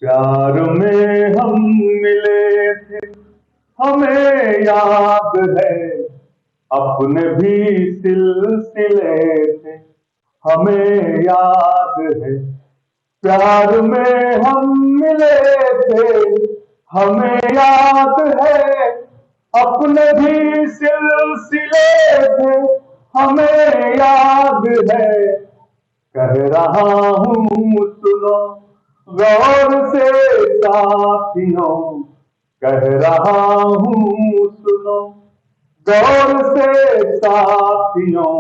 प्यार में हम मिले थे, हमें याद है। अपने भी सिलसिले थे, हमें याद है। प्यार में हम मिले थे, हमें याद है। अपने भी सिलसिले थे, हमें याद है। कह रहा हूँ सुनो गौर से साथियों, कह रहा हूँ सुनो गौर से साथियों।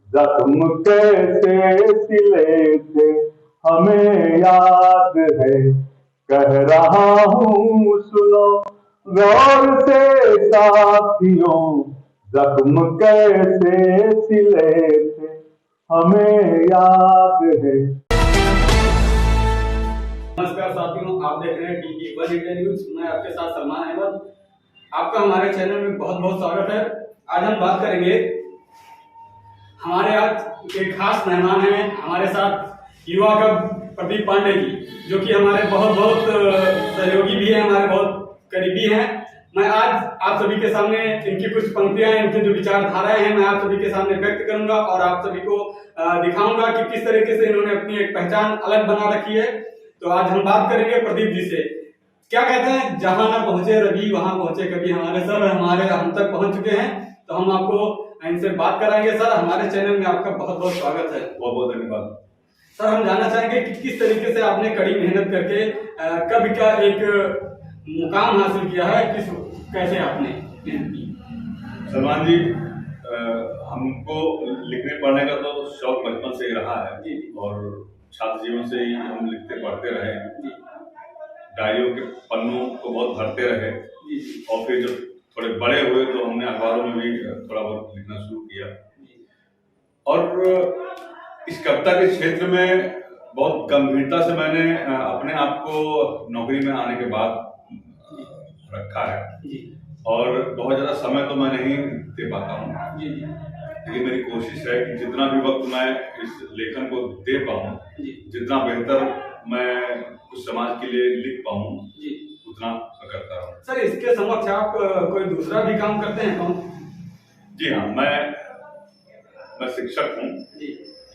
जख्म कैसे सिले थे, हमें याद है। कह रहा हूँ सुनो गौर से साथियों, जख्म कैसे सिले थे, हमें याद है। नमस्कार साथियों, आप देख रहे हैं टीवी वन इंडिया न्यूज। मैं आपके साथ सलमान अहमद। आपका हमारे चैनल में बहुत बहुत स्वागत है। आज हम बात करेंगे, हमारे आज एक खास मेहमान हैं हमारे साथ, युवा का प्रदीप पांडे जी, जो कि हमारे बहुत बहुत सहयोगी भी हैं, हमारे बहुत करीबी हैं। मैं आज आप सभी के सामने इनकी कुछ पंक्तियां, इनकी जो विचारधाराएं हैं, मैं आप सभी के सामने व्यक्त करूंगा और आप सभी को दिखाऊंगा कि किस तरीके से इन्होंने अपनी एक पहचान अलग बना रखी है। तो आज हम बात करेंगे प्रदीप जी से। क्या कहते हैं, जहां ना पहुंचे रवि वहां पहुंचे कभी। हमारे सर हम तक पहुंच चुके हैं, तो हम आपको इनसे बात कराएंगे। सर, हमारे चैनल में आपका बहुत बहुत स्वागत है। बहुत बहुत धन्यवाद। सर, हम जानना चाहेंगे कि किस तरीके से आपने कड़ी मेहनत करके कब का एक मुकाम हासिल किया है, कैसे आपने मेहनत की। सलमान जी, हमको लिखने पढ़ने का तो शौक बचपन से ही रहा है और छात्र जीवन से ही हम लिखते पढ़ते रहे, डायरियों के पन्नों को बहुत भरते रहे। और फिर जब थोड़े बड़े हुए तो हमने अखबारों में भी थोड़ा बहुत लिखना शुरू किया। और इस कविता के क्षेत्र में बहुत गंभीरता से मैंने अपने आप को नौकरी में आने के बाद रखा है और बहुत ज़्यादा समय तो मैं नहीं दे पाता हूँ, लेकिन मेरी कोशिश है कि जितना भी वक्त मैं इस लेखन को दे पाऊँ, जितना बेहतर मैं कुछ समाज के लिए लिख पाऊँ, उतना मैं करता रहूँ। सर, इसके समक्ष आप कोई दूसरा भी काम करते हैं कौन? जी हाँ, मैं शिक्षक हूँ।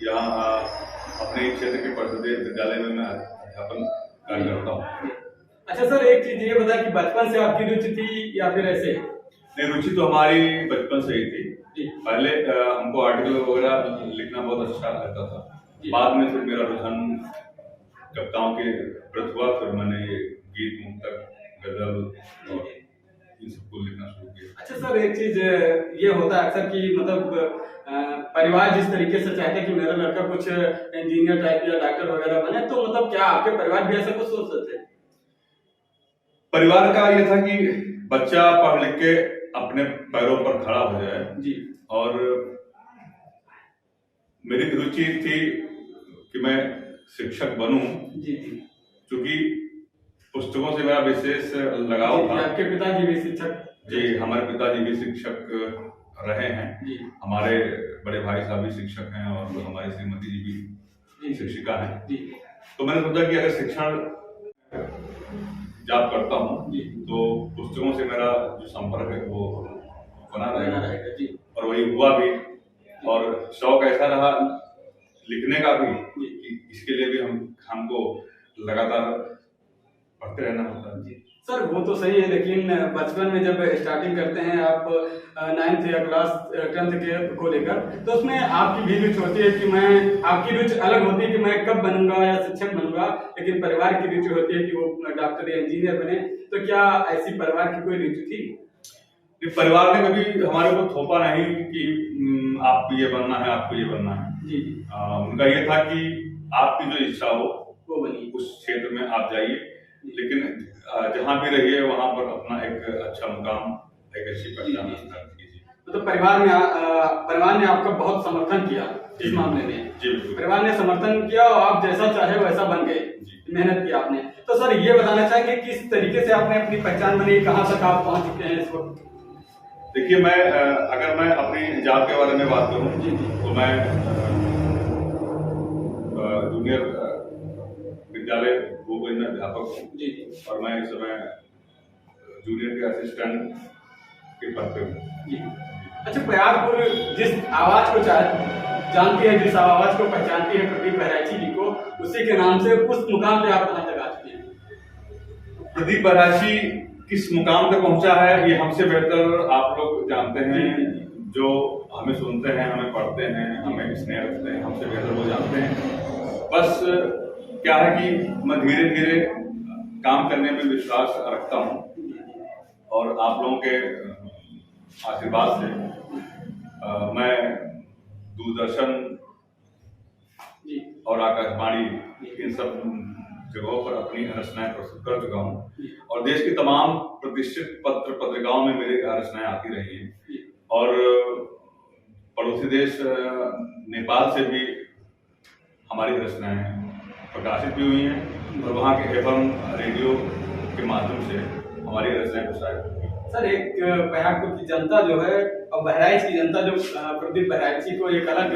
यहाँ अपने क्षेत्र के परिषदीय विद्यालय में मैं अध्यापन कार्य करता हूँ। अच्छा सर, एक चीज ये बताया कि बचपन से आपकी रुचि थी या फिर ऐसे? नहीं, रुचि तो हमारी बचपन से ही थी। पहले हमको आर्टिकल वगैरह लिखना बहुत अच्छा लगता था। बाद में फिर मेरा रुझान कविताओं के प्रति हुआ, फिर मैंने ये गीत, मुक्तक, गजल और इन सबको लिखना शुरू किया। अच्छा सर, एक चीज ये होता है अक्सर कि मतलब परिवार जिस तरीके से चाहते हैं कि मेरा लड़का कुछ इंजीनियर टाइप या डॉक्टर वगैरह बने, तो मतलब क्या आपके परिवार भी ऐसा कुछ सोचते थे? परिवार का ये था कि बच्चा पढ़ लिख के अपने पैरों पर खड़ा हो जाए जी। और मेरी रुचि थी कि मैं शिक्षक बनूं जी, क्योंकि पुस्तकों से मेरा विशेष लगाव था। आपके पिताजी भी शिक्षक? जी, हमारे पिताजी भी शिक्षक रहे हैं। हमारे बड़े भाई साहब भी शिक्षक हैं और हमारी श्रीमती जी भी शिक्षिका हैं। तो मैंने सोचा कि अगर शिक्षण जॉब करता हूँ तो पुस्तकों से मेरा जो संपर्क है वो बना रहेगा। और वही हुआ भी, और शौक ऐसा रहा लिखने का भी कि इसके लिए भी हमको लगातार पढ़ते रहना होता है। सर, वो तो सही है, लेकिन बचपन में जब स्टार्टिंग करते हैं आप 9th या क्लास 10th के को लेकर, तो उसमें आपकी भी रुचि होती है कि आपकी रुचि अलग होती है कि मैं कब बनूंगा या शिक्षक बनूंगा, लेकिन परिवार की रुचि होती है कि वो डॉक्टर या इंजीनियर बने। तो क्या ऐसी परिवार की कोई रुचि थी? परिवार ने कभी हमारे को थोपा नहीं कि आपको ये बनना है, आपको ये बनना है। जी। उनका ये था कि आपकी जो इच्छा हो वो बनी, उस क्षेत्र में आप जाइए, लेकिन जहाँ भी रहिए वहाँ पर अपना एक अच्छा मुकाम, एक अच्छी पहचान कीजिए। तो परिवार ने आपका बहुत समर्थन किया इस मामले में? जी बिल्कुल। परिवार ने समर्थन किया और आप जैसा चाहे वैसा बन गए, मेहनत की आपने। तो सर, ये बताना चाहेंगे किस तरीके से आपने अपनी पहचान बनाई, कहाँ तक आप पहुँच चुके हैं इस वक्त? देखिए, अगर मैं अपनी जॉब के बारे में बात करूँ तो मैं जूनियर विद्यालय कॉलेज में अध्यापक हूँ जी जी। और मैं इस समय जूनियर के असिस्टेंट के पद पे हूँ जी। अच्छा, प्रयागपुर जिस आवाज को जानती है, जिस आवाज को पहचानती है प्रदीप बहराइची जी को, उसी के नाम से उस मुकाम पे आप कहाँ तक आ चुके हैं? प्रदीप बहराइची किस मुकाम तक पहुंचा है ये हमसे बेहतर आप लोग जानते हैं, जो हमें सुनते हैं, हमें पढ़ते हैं, हमें स्नेह रखते हैं, हमसे बेहतर वो जानते हैं। बस क्या है कि मैं धीरे धीरे काम करने में विश्वास रखता हूँ और आप लोगों के आशीर्वाद से मैं दूरदर्शन और आकाशवाणी इन सब जगहों पर अपनी रचनाएं प्रस्तुत कर चुका हूँ और देश की तमाम प्रतिष्ठित पत्र पत्रिकाओं में मेरी रचनाएं आती रही हैं और पड़ोसी देश नेपाल से भी हमारी रचनाएं प्रकाशित भी हुई हैं और वहाँ के एफएम रेडियो के माध्यम से हमारी रचनाएं प्रसारित हुई हैं। सर, एक प्रयागपुर की जनता जो है और बहराइच की जनता जो प्रदीप बहराइची को एक अलग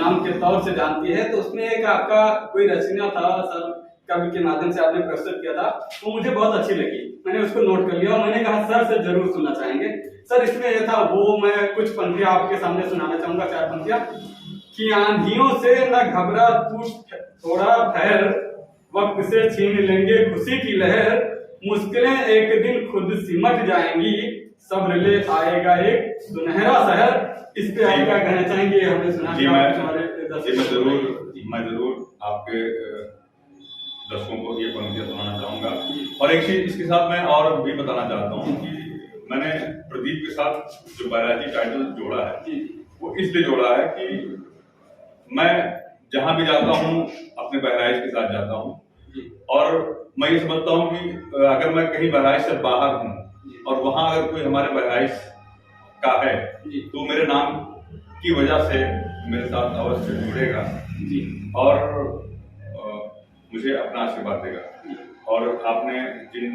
नाम के तौर से जानती है, तो उसमें एक आपका कोई रचना था सर, कवि के माध्यम से आपने प्रस्तुत किया था, वो मुझे बहुत अच्छी लगी। मैंने उसको नोट कर लिया और मैंने कहा सर से जरूर सुनना चाहेंगे। सर, इसमें यह था, वो मैं कुछ पंक्तियां आपके सामने सुनाना चाहूंगा, 4 पंक्तियां। कि आंधियों से न घबरा तू थोड़ा ठहर, वक्त से छीन लेंगे खुशी की लहर, मुश्किलें एक दिन खुद सिमट जाएंगी, सब्र ले आएगा एक सुनहरा शहर। इस पे आप क्या कहना चाहेंगे? हमने सुना जी, मैं जरूर आपके दर्शकों को ये पंक्तियां सुनाना चाहूंगा। और एक चीज इसके साथ मैं और भी बताना चाहता हूँ कि मैंने प्रदीप के साथ जो बहराइची टाइटल जोड़ा है वो इसलिए जोड़ा है कि मैं जहां भी जाता हूँ अपने बहराइच के साथ जाता हूँ और मैं ये समझता हूँ कि अगर मैं कहीं बहराइच से बाहर हूँ और वहां अगर कोई हमारे बहराइच का है तो मेरे नाम की वजह से मेरे साथ अवश्य जुड़ेगा और मुझे अपना आशीर्वाद देगा। और आपने जिन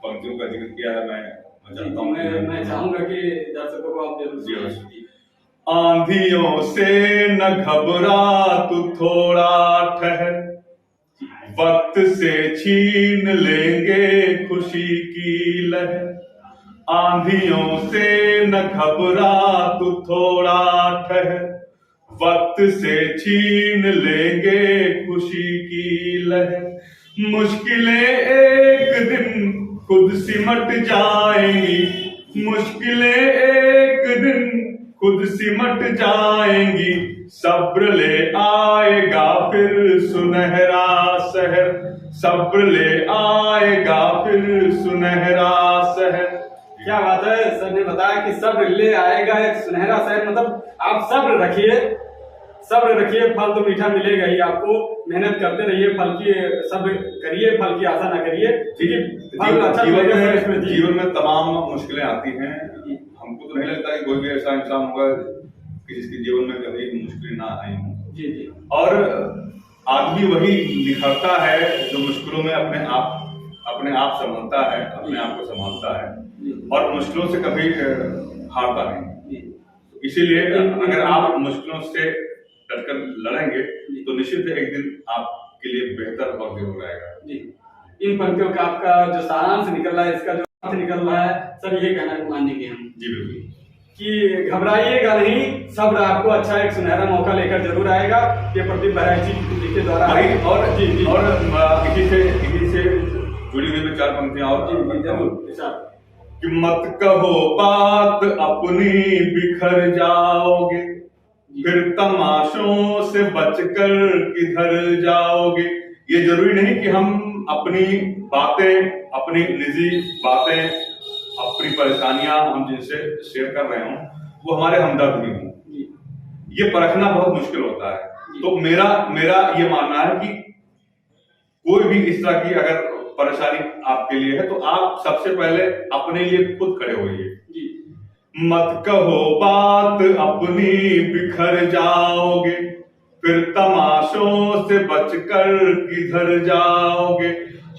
पंक्तियों का जिक्र किया है मैं चाहूंगा कि दर्शकों को आप जरूर। आंधियों से न घबरा तू थोड़ा ठहर, वक्त से छीन लेंगे खुशी की लहर। आंधियों से न घबरा तू थोड़ा ठहर, वक्त से छीन लेंगे खुशी की लहर। मुश्किलें एक दिन खुद सिमट जाएंगी, मुश्किलें एक दिन खुद सिमट जाएंगी, सब्र ले आएगा फिर सुनहरा शहर, सब्र ले आएगा फिर सुनहरा शहर। क्या बात है, सर ने बताया कि सब्र ले आएगा एक सुनहरा शहर। मतलब आप सब्र रखिए, फल तो मीठा मिलेगा ही आपको। मेहनत करते रहिए, फल की सब्र करिए, फल की आशा ना करिए। जीवन में तमाम मुश्किलें आती हैं, हमको तो नहीं लगता कि कोई भी ऐसा इंसान होगा कि जिसके जीवन में कभी मुश्किलें ना आई हो। जी। और आदमी वही निखरता है जो मुश्किलों में अपने आप संभलता है, अपने आप को संभालता है और मुश्किलों से कभी हारता नहीं। इसीलिए अगर आप मुश्किलों से डटकर लड़ेंगे तो निश्चित एक दिन आपके लिए बेहतर और जरूर आएगा। इन पंक्तियों का आपका जो सारांश निकल रहा है, इसका जो अर्थ निकल रहा है, सर ये कहना मानेंगे हम। जी बिल्कुल, कि घबराइएगा नहीं, सब्र आपको अच्छा एक सुनहरा मौका लेकर जरूर आएगा। ये प्रदीप बहराइची जी के द्वारा और इसी से जुड़ी हुई में 4 पंक्तियां और जरूर। कि मत कहो बात अपनी बिखर जाओगे, फिर तमाशों से बचकर किधर जाओगे। ये जरूरी नहीं कि हम अपनी बातें, अपनी निजी बातें, अपनी परेशानियां हम जिनसे शेयर कर रहे हों वो हमारे हमदर्द भी हों। ये परखना बहुत मुश्किल होता है। तो मेरा ये मानना है कि कोई भी इस तरह की अगर परेशानी आपके लिए है तो आप सबसे पहले अपने लिए खुद खड़े होइए। मत कहो बात अपनी बिखर जाओगे, फिर तमाशों से बचकर किधर जाओगे।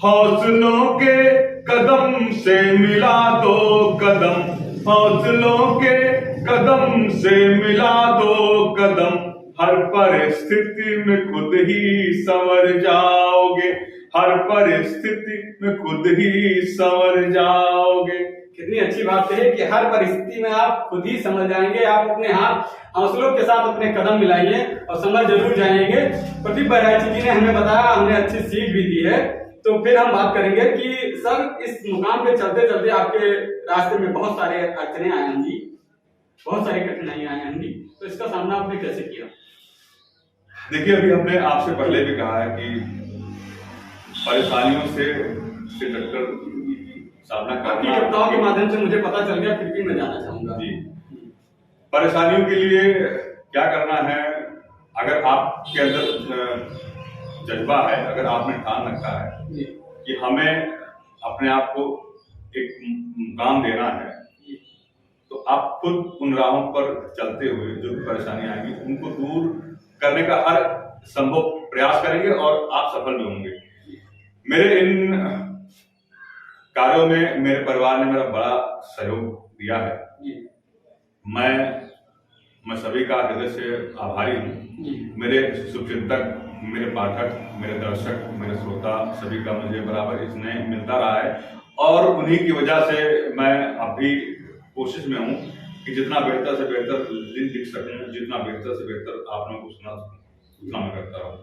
हौसलों के कदम से मिला दो कदम, हौसलों के कदम से मिला दो कदम, हर परिस्थिति में खुद ही संवर जाओगे। हर परिस्थिति में खुद ही संवर जाओगे। कितनी अच्छी बात कही कि हर परिस्थिति में आप खुद ही समझ जाएंगे। आप अपने हाथ हौसलों के साथ अपने कदम मिलाइए और समझ जरूर जाएंगे। प्रदीप बहराइच जी ने हमें बताया, हमने अच्छी सीख भी दी है। तो फिर हम बात करेंगे कि सर इस मुकाम पे चलते चलते आपके रास्ते में बहुत सारे अड़चने आए होंगी, बहुत सारी कठिनाइयां आई होंगी, तो इसका सामना आपने कैसे किया? देखिए, अभी हमने आपसे पहले भी कहा है कि परेशानियों से डटकर सामना आपकी करना। कविताओं के माध्यम से मुझे पता चल गया, फिर भी मैं जानना चाहूंगा जी, परेशानियों के लिए क्या करना है? अगर आपके अंदर जज्बा है, अगर आपने ठान रखा है कि हमें अपने आप को एक मुकाम देना है, तो आप खुद उन राहों पर चलते हुए जो भी परेशानी आएंगी उनको दूर करने का हर संभव प्रयास करेंगे और आप सफल भी होंगे। मेरे इन कार्यों में मेरे परिवार ने मेरा बड़ा सहयोग दिया है। मैं सभी का हृदय से आभारी हूँ। मेरे शुभचिंतक, मेरे पाठक, मेरे दर्शक, मेरे श्रोता सभी का मुझे बराबर स्नेह मिलता रहा है और उन्हीं की वजह से मैं अभी कोशिश में हूँ कि जितना बेहतर से बेहतर लिख सकूँ, जितना बेहतर से बेहतर आप लोगों को सुना सकूँ, उतना मैं करता रहूँ।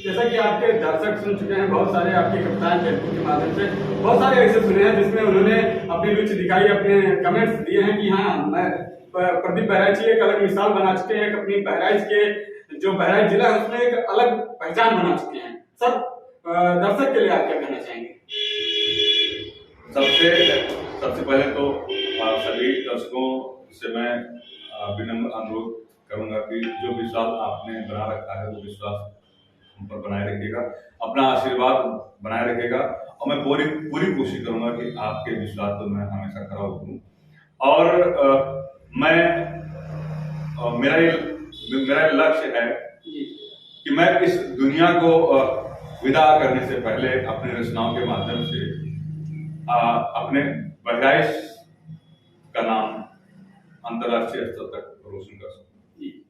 जैसा कि आपके दर्शक सुन चुके हैं, बहुत सारे आपकी कविताएं फेसबुक के माध्यम से बहुत सारे ऐसे सुने हैं जिसमें उन्होंने अपनी रुचि दिखाई, अपने कमेंट्स दिए हैं कि हाँ, मैं प्रदीप बहराइच एक अलग मिसाल बना चुके हैं, अपनी बहराइच के जो बहराइच जिला है उसमें एक अलग पहचान बना चुके हैं। सब दर्शक के लिए आप क्या कहना चाहेंगे? सबसे पहले तो सभी दर्शकों से मैं विनम्र अनुरोध करूंगा कि जो विश्वास आपने बना रखा है वो विश्वास हम पर बनाए रखिएगा, अपना आशीर्वाद बनाए रखिएगा और मैं पूरी कोशिश करूंगा कि आपके विश्वास को मैं हमेशा खरा उतरूं। और मेरा लक्ष्य है कि मैं इस दुनिया को विदा करने से पहले अपने रचनाओं के माध्यम से अपने बहराइच का नाम अंतर्राष्ट्रीय स्तर तक रोशन कर सकूं।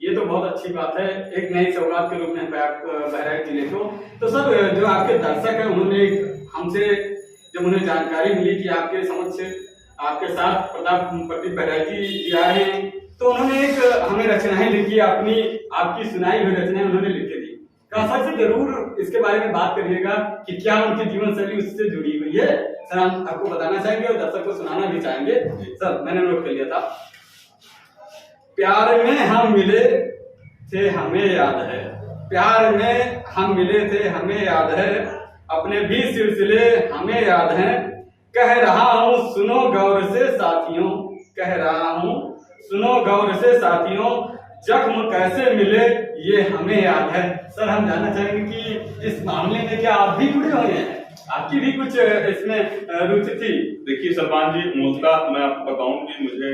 ये तो बहुत अच्छी बात है, एक नई सौगात के रूप में बहराइच जिले को। तो सर, जो आपके दर्शक हैं उन्होंने हमसे जब उन्हें जानकारी मिली कि आपके समक्ष आपके साथ प्रदीप बहराइच जी आए हैं, तो उन्होंने एक हमें रचनाएं लिखी, आपकी सुनाई हुई रचनाएं उन्होंने लिख के दी। कहा सर से जरूर इसके बारे में बात करिएगा कि क्या उनकी जीवन शैली उससे जुड़ी हुई है। सर, हम आपको बताना चाहेंगे और दर्शक को सुनाना भी चाहेंगे। सर, मैंने नोट कर लिया था। प्यार में हम मिले थे हमें याद है, प्यार में हम मिले थे हमें याद है, अपने भी सिलसिले हमें याद हैं। कह रहा हूँ सुनो गौर से साथियों, कह रहा हूँ सुनो गौर से साथियों, जख्म कैसे मिले ये हमें याद है। सर, हम जानना चाहेंगे कि इस मामले में क्या आप भी जुड़े हुए हैं? आपकी भी कुछ इसमें रुचि थी? देखिए सलमान जी, मूलतः मैं आपको बताऊं कि मुझे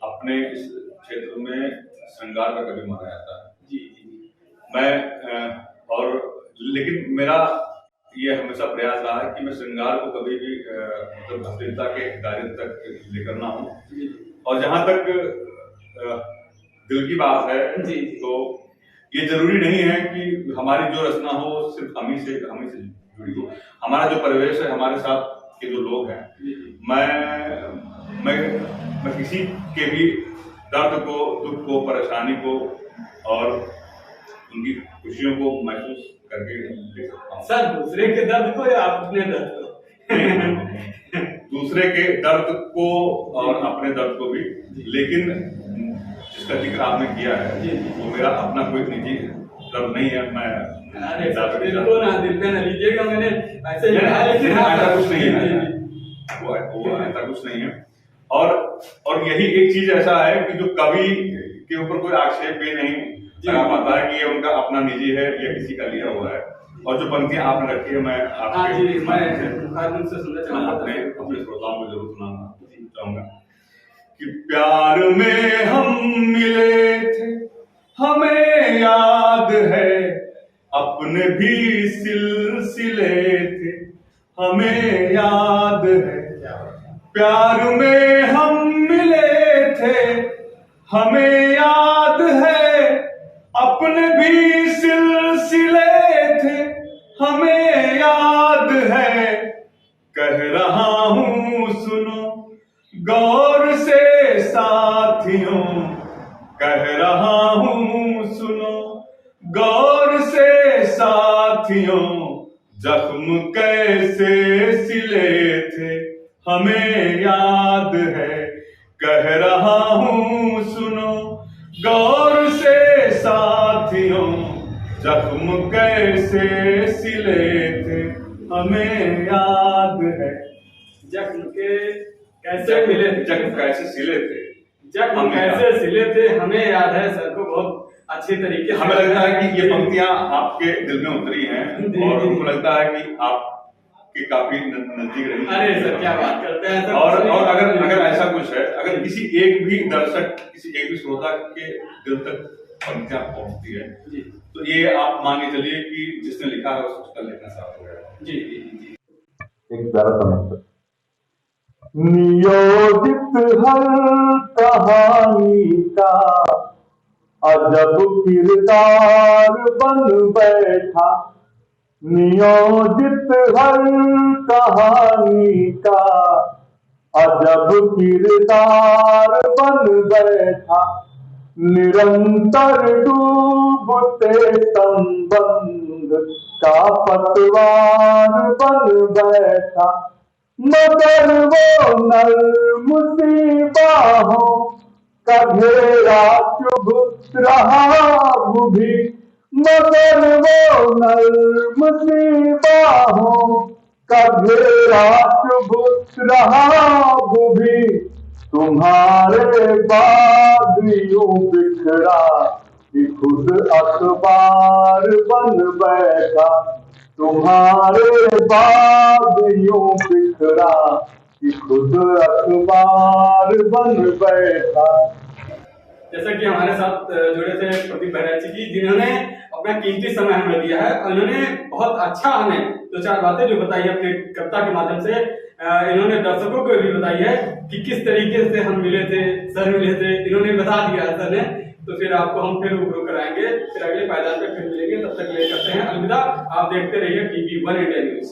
अपने इस क्षेत्र में श्रृंगार का कभी माना जाता है। जी। लेकिन मेरा ये हमेशा प्रयास रहा है कि मैं श्रृंगार को कभी भी मतलब अश्लीलता के दायरे तक लेकर ना हूं। और जहां तक दिल की बात है तो ये जरूरी नहीं है कि हमारी जो रचना हो सिर्फ हमी से जुड़ी हो। हमारा जो परिवेश है, हमारे साथ के जो लोग हैं, मैं किसी के भी दर्द को, दुख को, परेशानी को और उनकी खुशियों को महसूस करके ले सकता हूँ। सर, दूसरे के दर्द को या अपने दर्द को? दूसरे के दर्द को और अपने दर्द को भी, लेकिन जिसका जिक्र आपने किया है वो मेरा अपना कोई निजी दर्द नहीं है। मैं दिल पे न लीजिएगा, मैंने ऐसे ही कहा, लेकिन ऐसा कुछ नहीं है, वो ऐसा कुछ नहीं है। और यही एक चीज ऐसा है कि जो कवि के ऊपर कोई आक्षेप भी नहीं लगा पाता है कि ये उनका अपना निजी है या किसी का लिया हुआ है। और जो पंक्तियां आपने रखी है, मैं अपने श्रोताओं को जरूर सुनाना चाहूंगा कि प्यार में हम मिले थे हमें याद है, अपने भी सिलसिले थे हमें याद है। प्यार में हम मिले थे हमें याद है, अपने भी सिलसिले थे हमें याद कह रहा हूँ सुनो गौर से साथियों, कह रहा हूँ सुनो गौर से साथियों, जख्म कैसे सिले थे हमें याद है। कह रहा हूँ सुनो गौर से साथियों, जख्म कैसे सिले थे हमें याद है। जख्म के कैसे मिले थे, जख्म कैसे सिले थे, जख्म कैसे सिले थे हमें याद है। सर को बहुत अच्छी तरीके से हमें लगता है कि ये पंक्तियां आपके दिल में उतरी हैं और हमको लगता है कि आपके काफी नजदीक रही। अरे सर क्या बात करते हैं सर। और अगर ऐसा कुछ है, अगर किसी एक भी दर्शक, किसी एक भी श्रोता के दिल तक पंक्तियां पहुंचती है तो ये आप मान के चलिए कि जिसने लिखा है उसका लिखना साफ हो गया। जी जी जी। एक प्यारा सा नियोजित हर कहानी का अजब किरदार बन बैठा, नियोजित हर कहानी का अजब किरदार बन बैठा, निरंतर डूबते संबंध का पतवार बन बैठा, मगर वो नर्म सी बाहों का घेरा चुभ रहा भी, मगर वो नर्म सी बाहों का घेरा चुभ रहा भी, तुम्हारे बाद यूं बिखरा कि खुद अखबार बन बैठा, तुम्हारे बाद यूं बिखरा कि खुद अखबार बन बैठा। जैसा कि हमारे साथ जुड़े थे प्रदीप बहराइच जी, जिन्होंने अपना कीमती समय हमें दिया है और इन्होंने बहुत अच्छा हमें दो चार बातें जो बताई अपने कविता के माध्यम से, इन्होंने दर्शकों को भी बताई है कि किस तरीके से हम मिले थे, सर मिले थे, इन्होंने बता दिया है सर ने। तो फिर आपको हम फिर रूबरू कराएंगे, फिर अगले पायदान पे फिर मिलेंगे। तब तक ले करते हैं अलविदा। आप देखते रहिए TV1 इंडिया न्यूज।